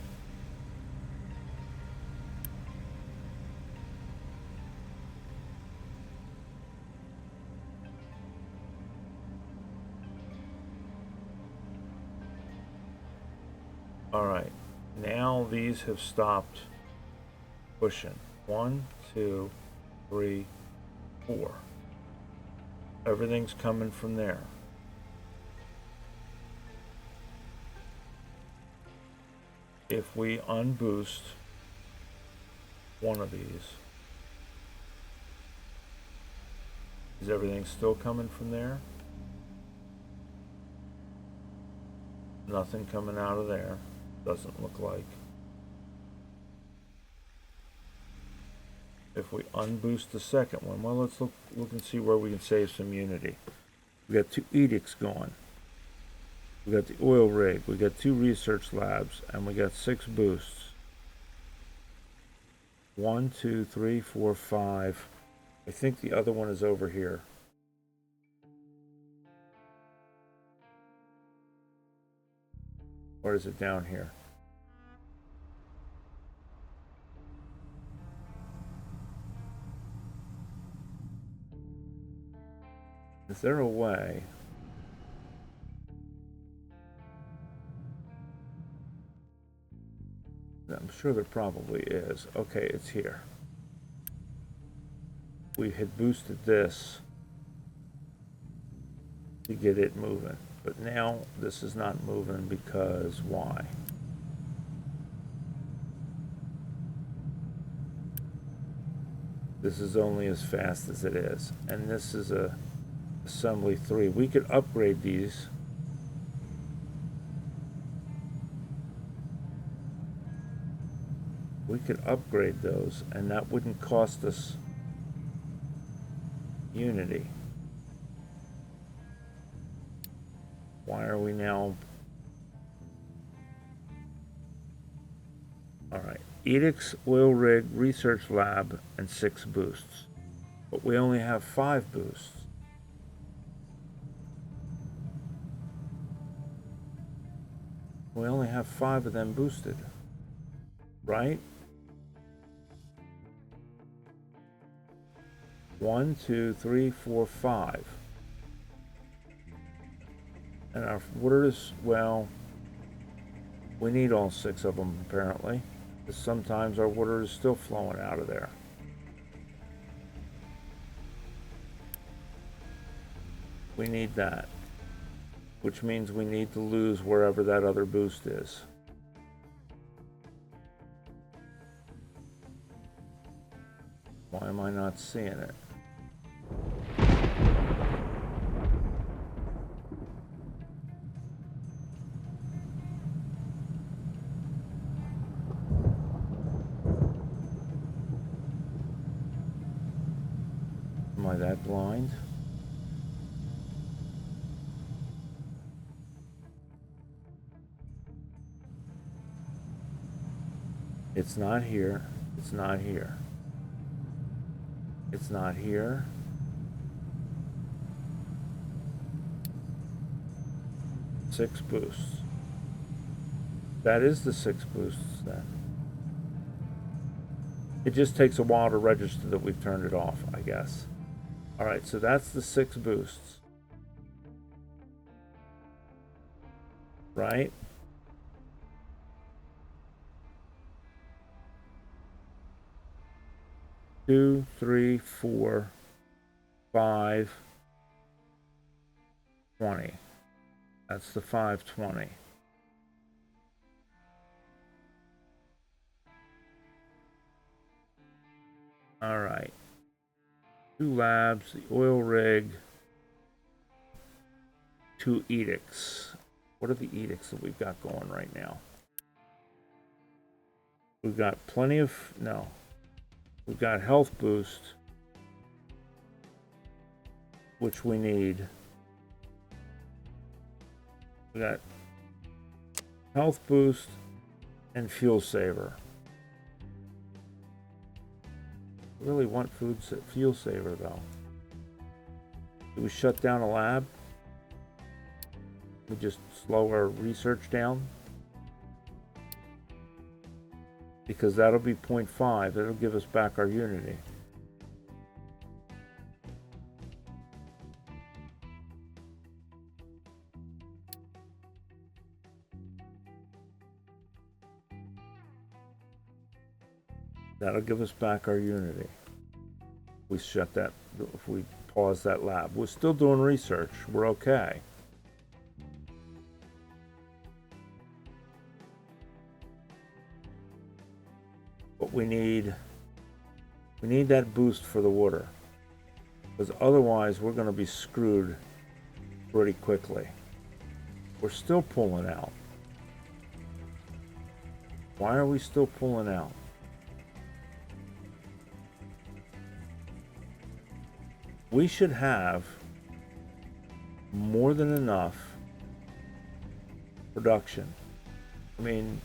All right, now these have stopped pushing. 1, 2, 3, 4. Everything's coming from there. If we unboost one of these, is everything still coming from there? Nothing coming out of there. Doesn't look like. If we unboost the second one, well, let's look and see where we can save some unity. We got 2 edicts going. We got the oil rig. We got 2 research labs, and we got 6 boosts. 1, 2, 3, 4, 5. I think the other one is over here. Or is it down here? Is there a way? I'm sure there probably is. Okay, it's here. We had boosted this to get it moving, but now this is not moving because why? This is only as fast as it is, and this is a assembly 3. We could upgrade these. We could upgrade those, and that wouldn't cost us unity. Why are we now? All right, edicts, oil rig, research lab, and 6 boosts, but we only have 5 boosts. We only have 5 of them boosted, right? 1, 2, 3, 4, 5. And our waters, well, we need all 6 of them apparently, because sometimes our water is still flowing out of there. We need that, which means we need to lose wherever that other boost is. Why am I not seeing it? Am I that blind? It's not here. It's not here. It's not here. Six boosts. That is the 6 boosts then. It just takes a while to register that we've turned it off, I guess. All right, so that's the 6 boosts. Right? Two, 3, 4, 5, 20. That's the 520. All right. 2 labs, the oil rig, 2 edicts. What are the edicts that we've got going right now? We've got plenty of, no. We've got health boost, which we need. We got health boost and fuel saver. I really want fuel saver though. Do we shut down a lab? We just slow our research down? Because that'll be 0.5. That'll give us back our unity. That'll give us back our Unity. We shut that, if we pause that lab. We're still doing research. We're okay. But we need that boost for the water, because otherwise we're going to be screwed pretty quickly. We're still pulling out. Why are we still pulling out? We should have more than enough production. I mean,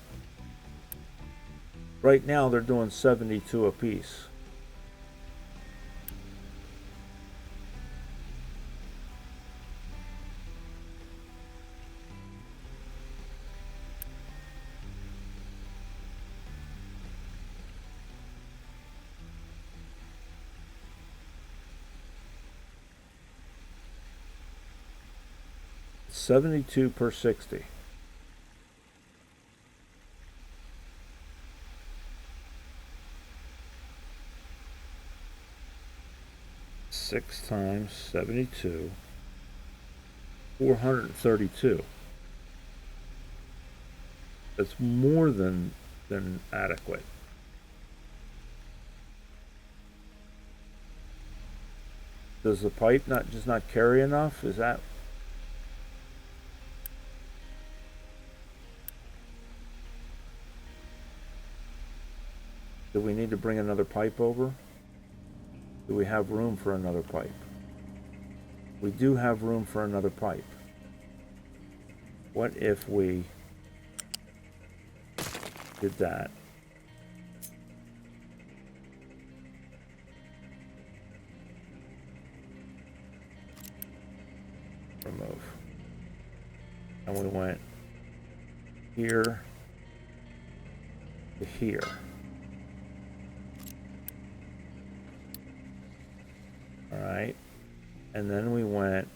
right now they're doing 72 apiece. $72 per 60. Six times 72, 432. That's more than adequate. Does the pipe not carry enough? Is that? Do we need to bring another pipe over? Do we have room for another pipe? We do have room for another pipe. What if we did that? Remove. And we went here to here. All right, and then we went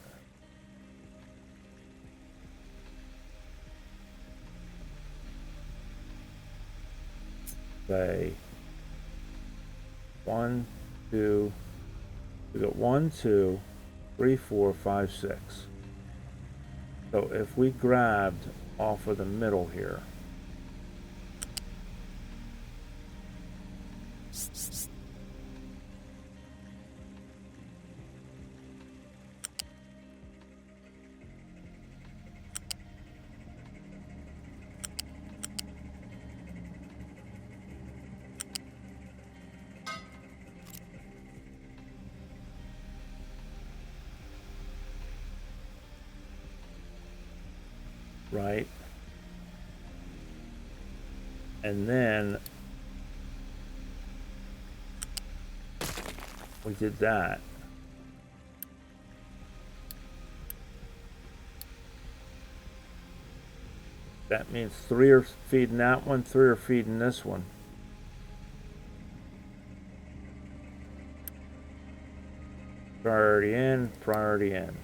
say 1, 2, we got 1, 2, 3, 4, 5, 6. So if we grabbed off of the middle here, right? And then we did that. That means 3 are feeding that one, 3 are feeding this one. Priority in, priority in.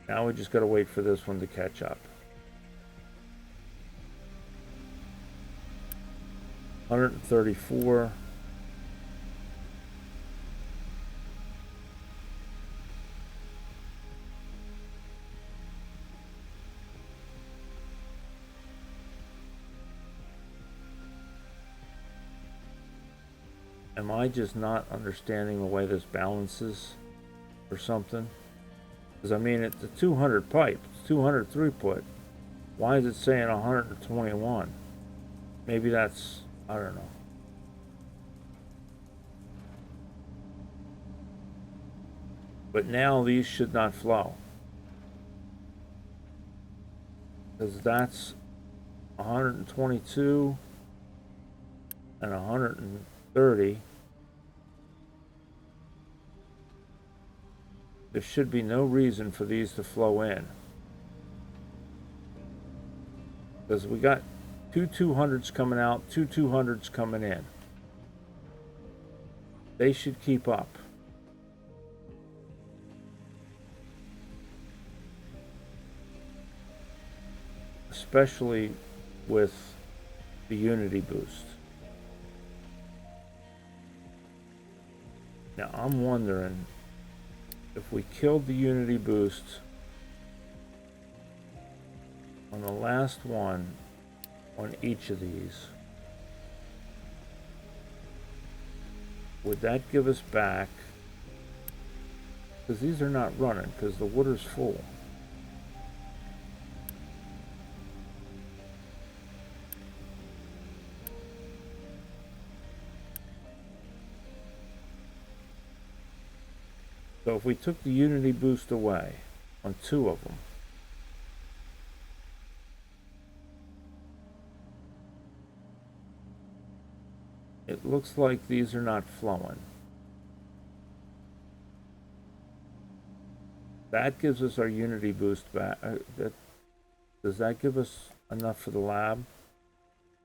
Now we just got to wait for this one to catch up. 134. Am I just not understanding the way this balances or something? Because I mean, it's a 200 pipe, it's 200 throughput. Why is it saying 121? Maybe that's, I don't know. But now these should not flow. Because that's 122 and 130. There should be no reason for these to flow in. Because we got two 200s coming out, two 200s coming in. They should keep up. Especially with the Unity boost. Now I'm wondering if we killed the Unity boost on the last one on each of these, would that give us back, because these are not running because the water's full. So if we took the Unity boost away on 2 of them, it looks like these are not flowing. That gives us our Unity boost back. Does that give us enough for the lab?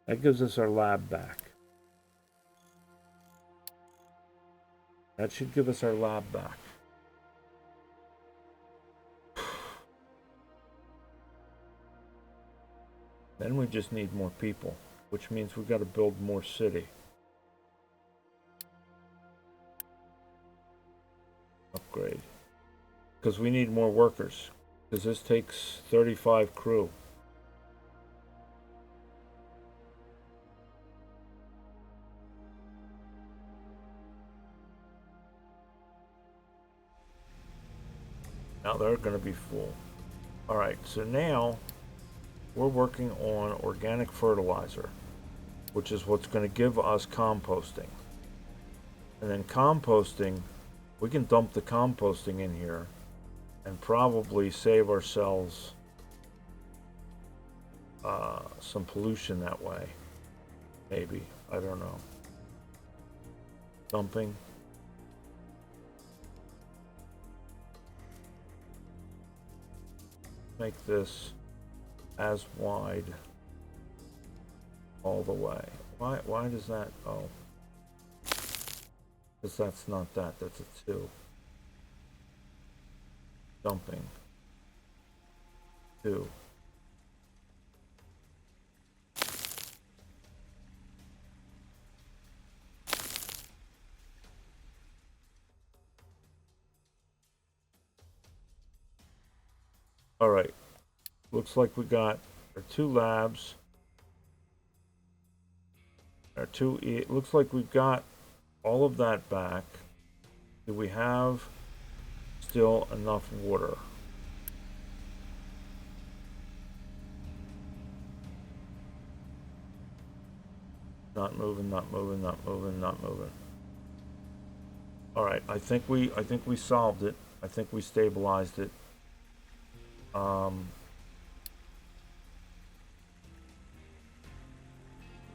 That gives us our lab back. That should give us our lab back. Then we just need more people, which means we've got to build more city. Upgrade. Because we need more workers. Because this takes 35 crew. Now they're going to be full. Alright, so now we're working on organic fertilizer, which is what's going to give us composting. And then composting, we can dump the composting in here and probably save ourselves some pollution that way. Maybe. I don't know. Dumping. Make this as wide all the way. Why does that? Oh, because that's not that. That's a 2. Dumping. 2. All right. Looks like we got our 2 labs. Our 2. It looks like we've got all of that back. Do we have still enough water? Not moving, not moving, not moving, not moving. All right, I think we solved it. I think we stabilized it.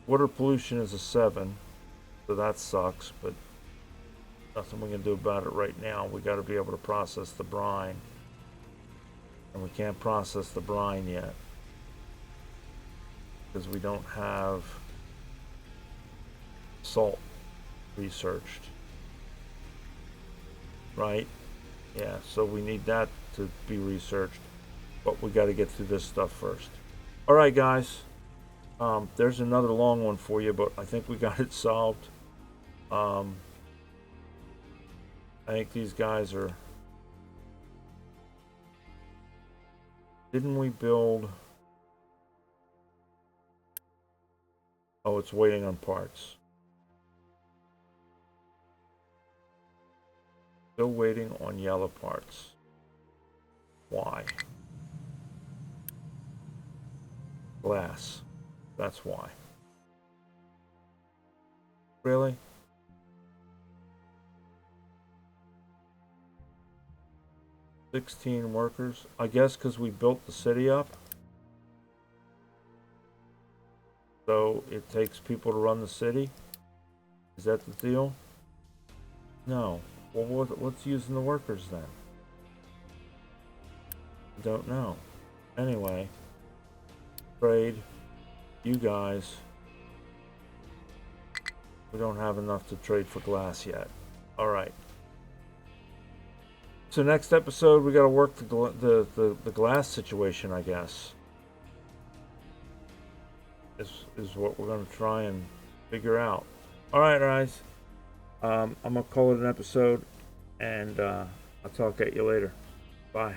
Water pollution is a 7, so that sucks, but nothing we can do about it right now. We got to be able to process the brine, and we can't process the brine yet because we don't have salt researched, right? Yeah, so we need that to be researched, but we got to get through this stuff first. All right, guys. There's another long one for you, but I think we got it solved. I think these guys are... Didn't we build... Oh, it's waiting on parts. Still waiting on yellow parts. Why? Glass. That's why. Really? $16 workers? I guess because we built the city up. So it takes people to run the city? Is that the deal? No. Well, what's using the workers then? I don't know. Anyway. Trade. You guys. We don't have enough to trade for glass yet. Alright. So next episode we gotta work the glass situation, I guess. is what we're gonna try and figure out. All right, guys. I'm gonna call it an episode, and I'll talk at you later. Bye.